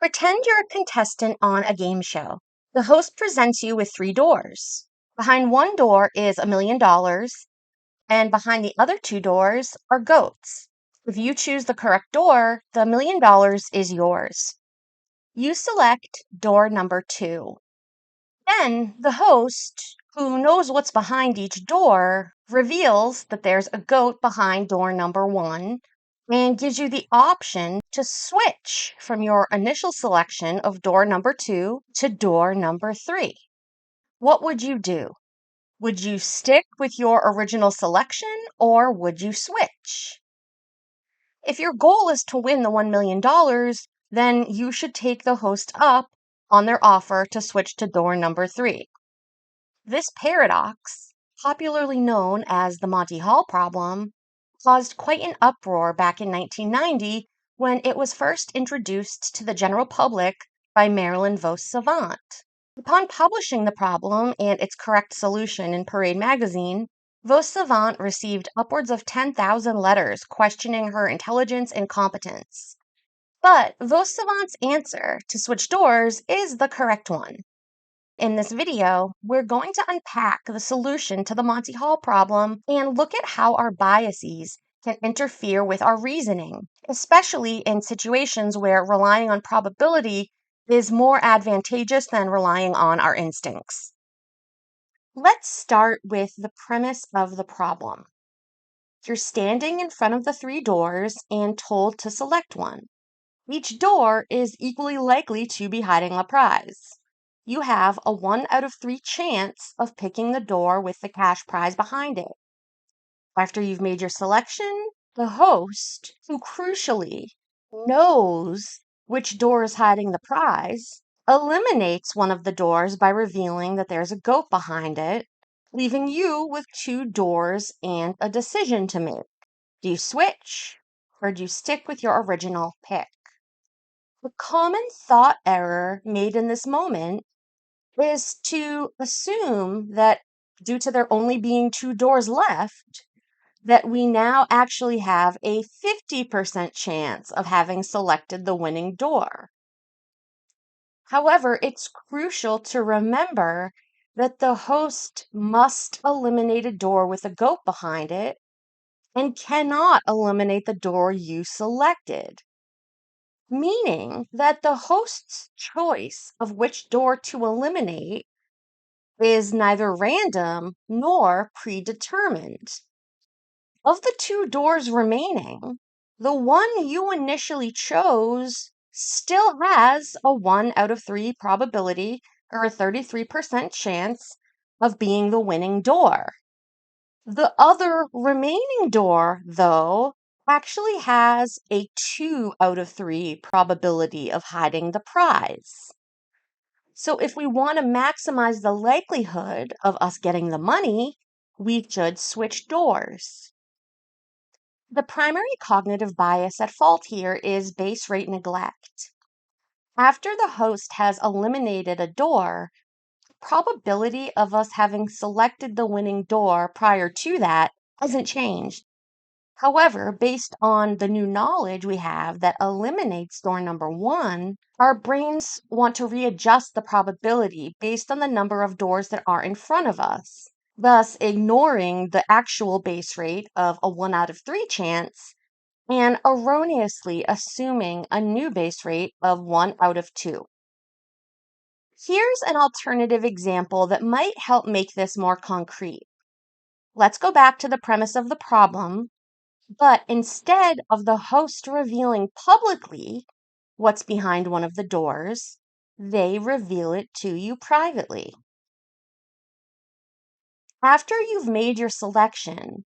Pretend you're a contestant on a game show. The host presents you with three doors. Behind one door is $1 million, and behind the other two doors are goats. If you choose the correct door, the $1 million is yours. You select door number 2. Then the host, who knows what's behind each door, reveals that there's a goat behind door number 1 and gives you the option to switch from your initial selection of door number 2 to door number 3. What would you do? Would you stick with your original selection or would you switch? If your goal is to win the $1 million, then you should take the host up on their offer to switch to door number 3. This paradox, popularly known as the Monty Hall problem, caused quite an uproar back in 1990 when it was first introduced to the general public by Marilyn Vos Savant. Upon publishing the problem and its correct solution in Parade magazine, Vos Savant received upwards of 10,000 letters questioning her intelligence and competence. But Vos Savant's answer to switch doors is the correct one. In this video, we're going to unpack the solution to the Monty Hall problem and look at how our biases can interfere with our reasoning, especially in situations where relying on probability is more advantageous than relying on our instincts. Let's start with the premise of the problem. You're standing in front of the three doors and told to select one. Each door is equally likely to be hiding a prize. You have a 1 out of 3 chance of picking the door with the cash prize behind it. After you've made your selection, the host, who crucially knows which door is hiding the prize, eliminates one of the doors by revealing that there's a goat behind it, leaving you with 2 doors and a decision to make. Do you switch or do you stick with your original pick? The common thought error made in this moment is to assume that due to there only being 2 doors left, that we now actually have a 50% chance of having selected the winning door. However, it's crucial to remember that the host must eliminate a door with a goat behind it and cannot eliminate the door you selected, meaning that the host's choice of which door to eliminate is neither random nor predetermined. Of the 2 doors remaining, the one you initially chose still has a 1 out of 3 probability or a 33% chance of being the winning door. The other remaining door, though, actually has a 2 out of 3 probability of hiding the prize. So if we want to maximize the likelihood of us getting the money, we should switch doors. The primary cognitive bias at fault here is base rate neglect. After the host has eliminated a door, the probability of us having selected the winning door prior to that hasn't changed. However, based on the new knowledge we have that eliminates door number 1, our brains want to readjust the probability based on the number of doors that are in front of us, thus ignoring the actual base rate of a 1 out of 3 chance and erroneously assuming a new base rate of 1 out of 2. Here's an alternative example that might help make this more concrete. Let's go back to the premise of the problem, but instead of the host revealing publicly what's behind one of the doors, they reveal it to you privately. After you've made your selection,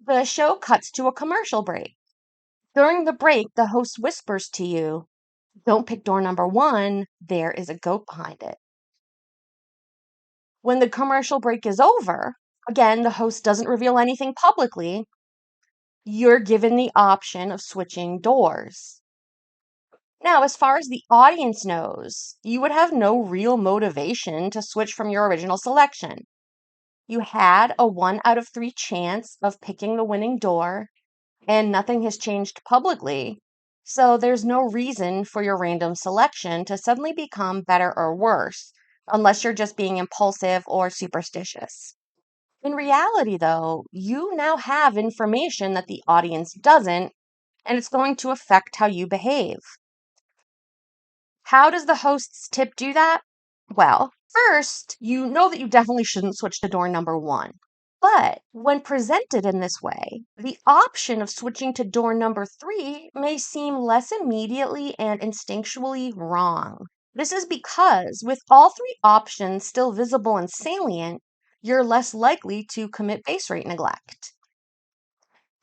the show cuts to a commercial break. During the break, the host whispers to you, "Don't pick door number 1, there is a goat behind it." When the commercial break is over, again, the host doesn't reveal anything publicly, you're given the option of switching doors. Now, as far as the audience knows, you would have no real motivation to switch from your original selection. You had a 1 out of 3 chance of picking the winning door, and nothing has changed publicly. So there's no reason for your random selection to suddenly become better or worse, unless you're just being impulsive or superstitious. In reality, though, you now have information that the audience doesn't, and it's going to affect how you behave. How does the host's tip do that? Well, first, you know that you definitely shouldn't switch to door number one. But when presented in this way, the option of switching to door number three may seem less immediately and instinctually wrong. This is because, with all three options still visible and salient, you're less likely to commit base rate neglect.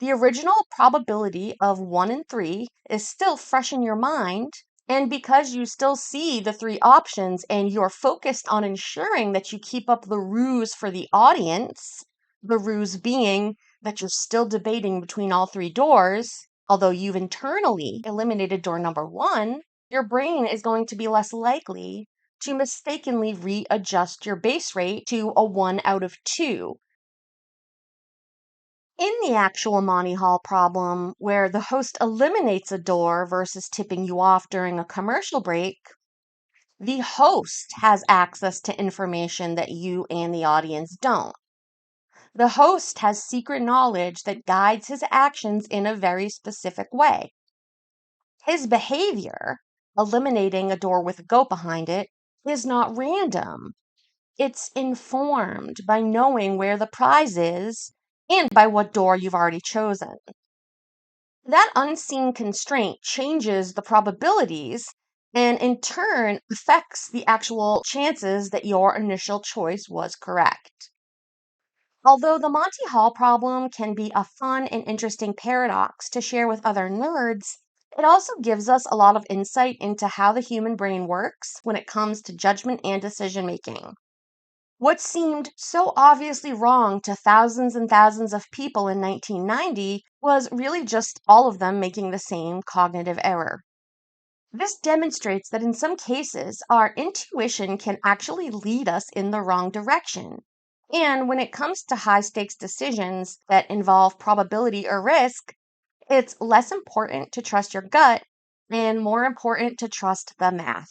The original probability of 1 and 3 is still fresh in your mind, and because you still see the three options and you're focused on ensuring that you keep up the ruse for the audience, the ruse being that you're still debating between all three doors, although you've internally eliminated door number one, your brain is going to be less likely to mistakenly readjust your base rate to a 1 out of 2. In the actual Monty Hall problem, where the host eliminates a door versus tipping you off during a commercial break, the host has access to information that you and the audience don't. The host has secret knowledge that guides his actions in a very specific way. His behavior, eliminating a door with a goat behind it, is not random. It's informed by knowing where the prize is and by what door you've already chosen. That unseen constraint changes the probabilities and in turn affects the actual chances that your initial choice was correct. Although the Monty Hall problem can be a fun and interesting paradox to share with other nerds, it also gives us a lot of insight into how the human brain works when it comes to judgment and decision making. What seemed so obviously wrong to thousands and thousands of people in 1990 was really just all of them making the same cognitive error. This demonstrates that in some cases, our intuition can actually lead us in the wrong direction. And when it comes to high stakes decisions that involve probability or risk, it's less important to trust your gut and more important to trust the math.